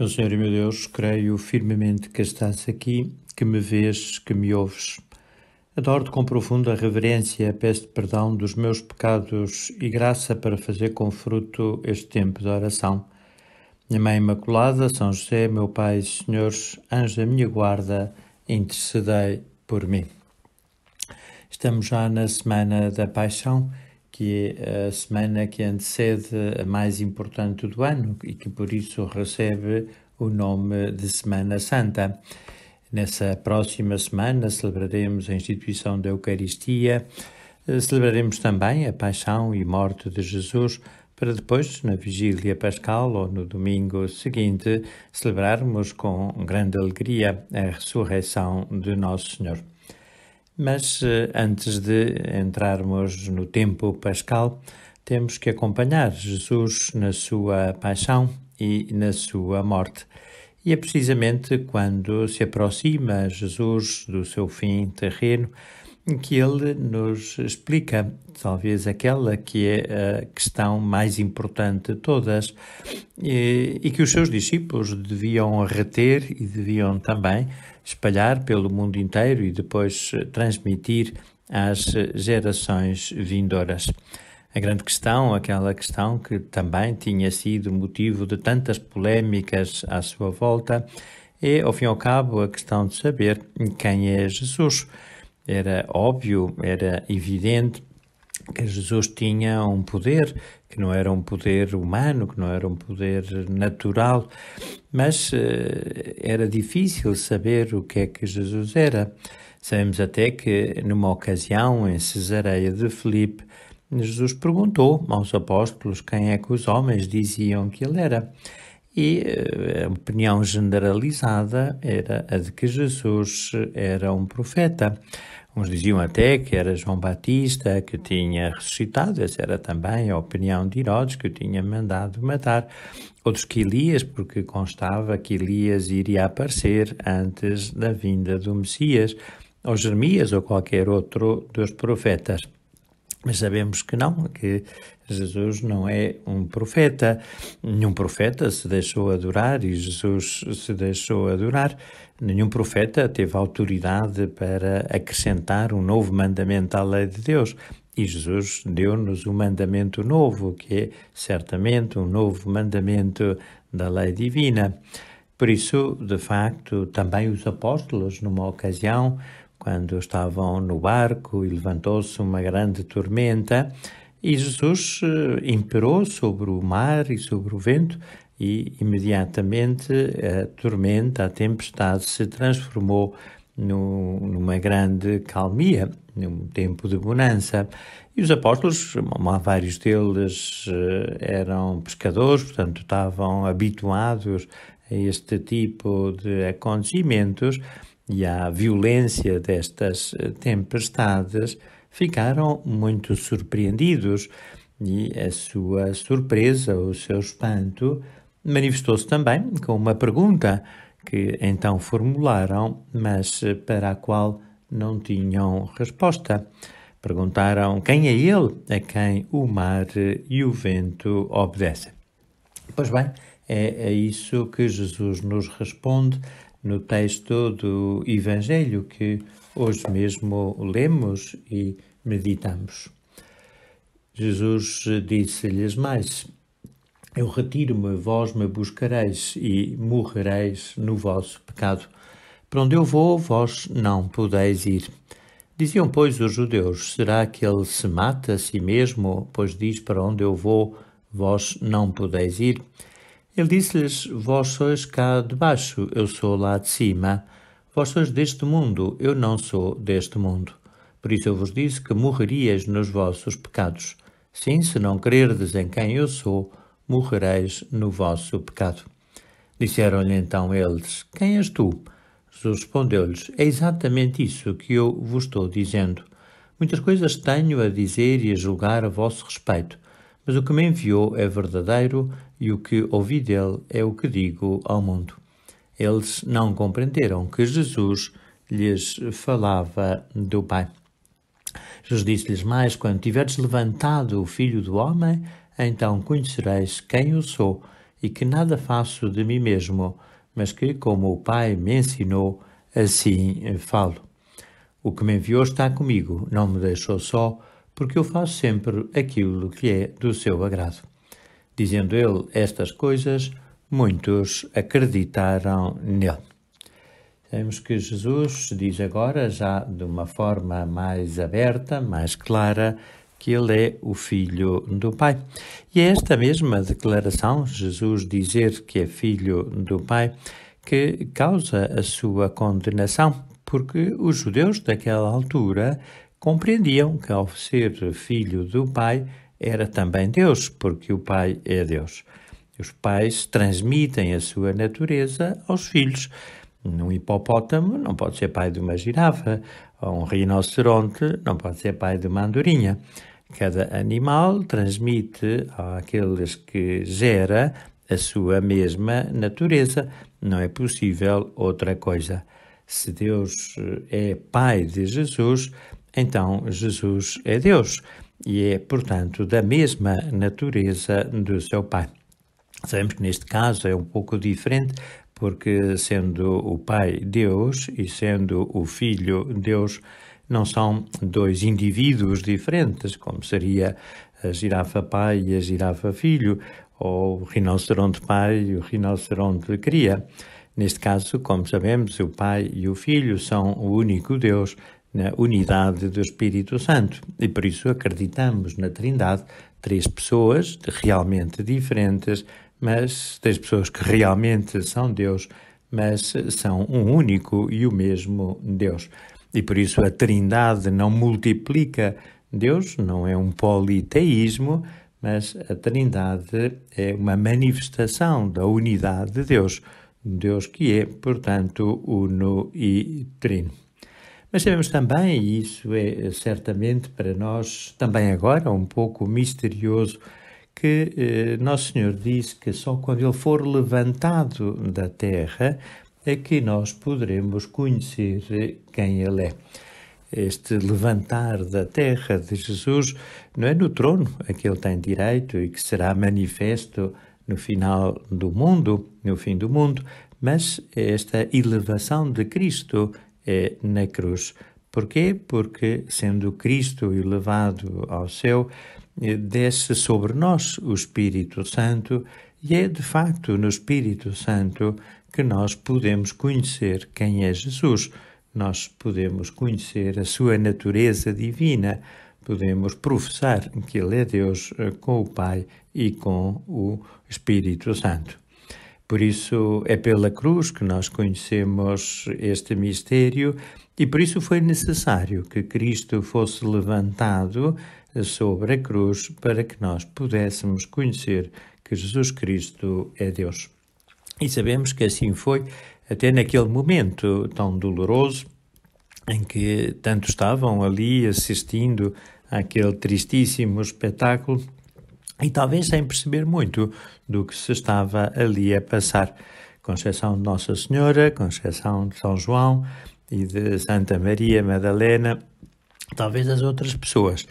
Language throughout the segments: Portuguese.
Meu Senhor e meu Deus, creio firmemente que estás aqui, que me vês, que me ouves. Adoro-te com profunda reverência, peço-te perdão dos meus pecados e graça para fazer com fruto este tempo de oração. Minha Mãe Imaculada, São José, meu Pai e Senhor, anjo da minha guarda, intercedei por mim. Estamos já na Semana da Paixão, que é a semana que antecede a mais importante do ano e que por isso recebe o nome de Semana Santa. Nessa próxima semana celebraremos a instituição da Eucaristia, celebraremos também a paixão e morte de Jesus, para depois, na Vigília Pascal ou no domingo seguinte, celebrarmos com grande alegria a ressurreição de Nosso Senhor. Mas antes de entrarmos no tempo pascal, temos que acompanhar Jesus na sua paixão e na sua morte. E é precisamente quando se aproxima Jesus do seu fim terreno que ele nos explica, talvez aquela que é a questão mais importante de todas e que os seus discípulos deviam reter e deviam também espalhar pelo mundo inteiro e depois transmitir às gerações vindouras. A grande questão, aquela questão que também tinha sido motivo de tantas polémicas à sua volta, é, ao fim e ao cabo, a questão de saber quem é Jesus. Era óbvio, era evidente que Jesus tinha um poder, que não era um poder humano, que não era um poder natural, mas era difícil saber o que é que Jesus era. Sabemos até que, numa ocasião, em Cesareia de Filipe, Jesus perguntou aos apóstolos quem é que os homens diziam que ele era. E a opinião generalizada era a de que Jesus era um profeta. Uns diziam até que era João Batista, que tinha ressuscitado. Essa era também a opinião de Herodes, que o tinha mandado matar. Outros que Elias, porque constava que Elias iria aparecer antes da vinda do Messias, ou Jeremias, ou qualquer outro dos profetas. Mas sabemos que não, que Jesus não é um profeta. Nenhum profeta se deixou adorar e Jesus se deixou adorar. Nenhum profeta teve autoridade para acrescentar um novo mandamento à lei de Deus. E Jesus deu-nos um mandamento novo, que é certamente um novo mandamento da lei divina. Por isso, de facto, também os apóstolos, numa ocasião, quando estavam no barco e levantou-se uma grande tormenta, e Jesus imperou sobre o mar e sobre o vento, e imediatamente a tormenta, a tempestade, se transformou numa grande calmia, num tempo de bonança. E os apóstolos, vários deles eram pescadores, portanto estavam habituados a este tipo de acontecimentos, e à violência destas tempestades, ficaram muito surpreendidos e a sua surpresa, o seu espanto, manifestou-se também com uma pergunta que então formularam, mas para a qual não tinham resposta. Perguntaram quem é ele a quem o mar e o vento obedecem. Pois bem, é a isso que Jesus nos responde no texto do Evangelho que hoje mesmo lemos e meditamos. Jesus disse-lhes mais: Eu retiro-me, vós me buscareis e morrereis no vosso pecado. Para onde eu vou, vós não podeis ir. Diziam, pois, os judeus: Será que ele se mata a si mesmo, pois diz, para onde eu vou, vós não podeis ir? Ele disse-lhes, vós sois cá de baixo, eu sou lá de cima. Vós sois deste mundo, eu não sou deste mundo. Por isso eu vos disse que morreríeis nos vossos pecados. Sim, se não crerdes em quem eu sou, morrereis no vosso pecado. Disseram-lhe então eles, quem és tu? Jesus respondeu-lhes, é exatamente isso que eu vos estou dizendo. Muitas coisas tenho a dizer e a julgar a vosso respeito, mas o que me enviou é verdadeiro e o que ouvi dele é o que digo ao mundo. Eles não compreenderam que Jesus lhes falava do Pai. Jesus disse-lhes mais, quando tiveres levantado o Filho do Homem, então conhecereis quem eu sou e que nada faço de mim mesmo, mas que, como o Pai me ensinou, assim falo. O que me enviou está comigo, não me deixou só, porque eu faço sempre aquilo que é do seu agrado. Dizendo ele estas coisas, muitos acreditaram nele. Sabemos que Jesus diz agora, já de uma forma mais aberta, mais clara, que ele é o Filho do Pai. E é esta mesma declaração, Jesus dizer que é Filho do Pai, que causa a sua condenação, porque os judeus daquela altura compreendiam que ao ser Filho do Pai era também Deus, porque o Pai é Deus. Os pais transmitem a sua natureza aos filhos. Um hipopótamo não pode ser pai de uma girafa, ou um rinoceronte não pode ser pai de uma andorinha. Cada animal transmite àqueles que gera a sua mesma natureza. Não é possível outra coisa. Se Deus é pai de Jesus, então Jesus é Deus e é, portanto, da mesma natureza do seu pai. Sabemos que neste caso é um pouco diferente, porque sendo o Pai Deus e sendo o Filho Deus, não são dois indivíduos diferentes, como seria a girafa pai e a girafa filho, ou o rinoceronte pai e o rinoceronte cria. Neste caso, como sabemos, o Pai e o Filho são o único Deus na unidade do Espírito Santo. E por isso acreditamos na Trindade, três pessoas realmente diferentes, mas três pessoas que realmente são Deus, mas são um único e o mesmo Deus. E por isso a Trindade não multiplica Deus, não é um politeísmo, mas a Trindade é uma manifestação da unidade de Deus, Deus que é, portanto, uno e trino. Mas sabemos também, e isso é certamente para nós também agora um pouco misterioso, que Nosso Senhor disse que só quando Ele for levantado da terra é que nós poderemos conhecer quem Ele é. Este levantar da terra de Jesus não é no trono a que Ele tem direito e que será manifesto no final do mundo, no fim do mundo, mas esta elevação de Cristo é na cruz. Porquê? Porque, sendo Cristo elevado ao céu, desce sobre nós o Espírito Santo e é, de facto, no Espírito Santo que nós podemos conhecer quem é Jesus. Nós podemos conhecer a sua natureza divina, podemos professar que Ele é Deus com o Pai e com o Espírito Santo. Por isso é pela cruz que nós conhecemos este mistério e por isso foi necessário que Cristo fosse levantado sobre a cruz para que nós pudéssemos conhecer que Jesus Cristo é Deus. E sabemos que assim foi até naquele momento tão doloroso em que tanto estavam ali assistindo àquele tristíssimo espetáculo e talvez sem perceber muito do que se estava ali a passar. Conceição de Nossa Senhora, Conceição de São João e de Santa Maria Madalena, talvez as outras pessoas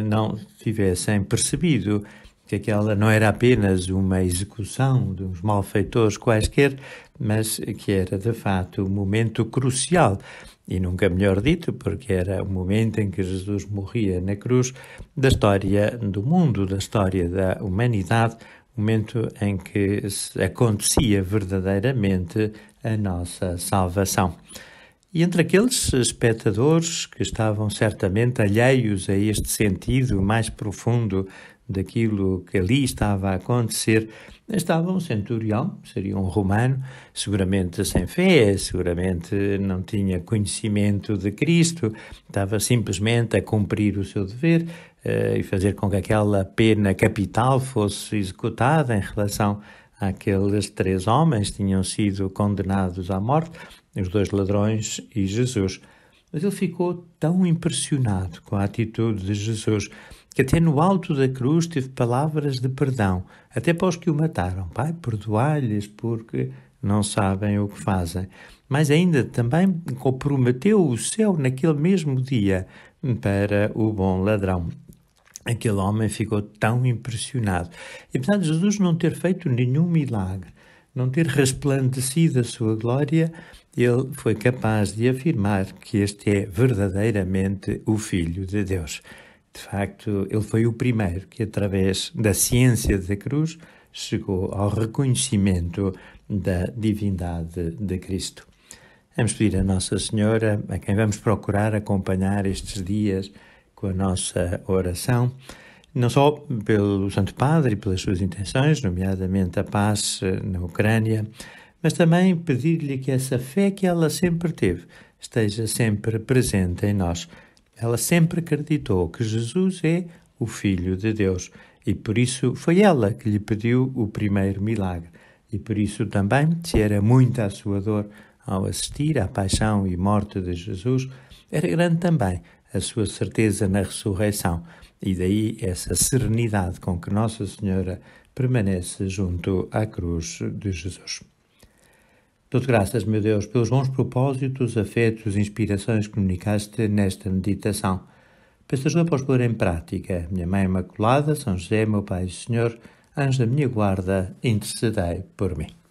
não tivessem percebido que aquela não era apenas uma execução de uns malfeitores quaisquer, mas que era de fato um momento crucial, e nunca melhor dito, porque era o momento em que Jesus morria na cruz, da história do mundo, da história da humanidade, o momento em que acontecia verdadeiramente a nossa salvação. E entre aqueles espectadores que estavam certamente alheios a este sentido mais profundo daquilo que ali estava a acontecer, estava um centurião, seria um romano, seguramente sem fé, seguramente não tinha conhecimento de Cristo, estava simplesmente a cumprir o seu dever e fazer com que aquela pena capital fosse executada em relação àqueles 3 homens que tinham sido condenados à morte, os 2 ladrões e Jesus. Mas ele ficou tão impressionado com a atitude de Jesus que até no alto da cruz teve palavras de perdão, até para os que o mataram. Pai, perdoai-lhes porque não sabem o que fazem. Mas ainda também prometeu o céu naquele mesmo dia para o bom ladrão. Aquele homem ficou tão impressionado. E apesar de Jesus não ter feito nenhum milagre, não ter resplandecido a sua glória, ele foi capaz de afirmar que este é verdadeiramente o Filho de Deus. De facto, ele foi o primeiro que, através da ciência da cruz, chegou ao reconhecimento da divindade de Cristo. Vamos pedir a Nossa Senhora, a quem vamos procurar acompanhar estes dias com a nossa oração, não só pelo Santo Padre e pelas suas intenções, nomeadamente a paz na Ucrânia, mas também pedir-lhe que essa fé que ela sempre teve esteja sempre presente em nós. Ela sempre acreditou que Jesus é o Filho de Deus e por isso foi ela que lhe pediu o primeiro milagre. E por isso também, se era muita a sua dor ao assistir à paixão e morte de Jesus, era grande também a sua certeza na ressurreição. E daí essa serenidade com que Nossa Senhora permanece junto à cruz de Jesus. Dou-te graças, meu Deus, pelos bons propósitos, afetos e inspirações que comunicaste nesta meditação. Peço ajuda para os pôr em prática. Minha Mãe Imaculada, São José, meu Pai e Senhor, anjo da minha guarda, intercedei por mim.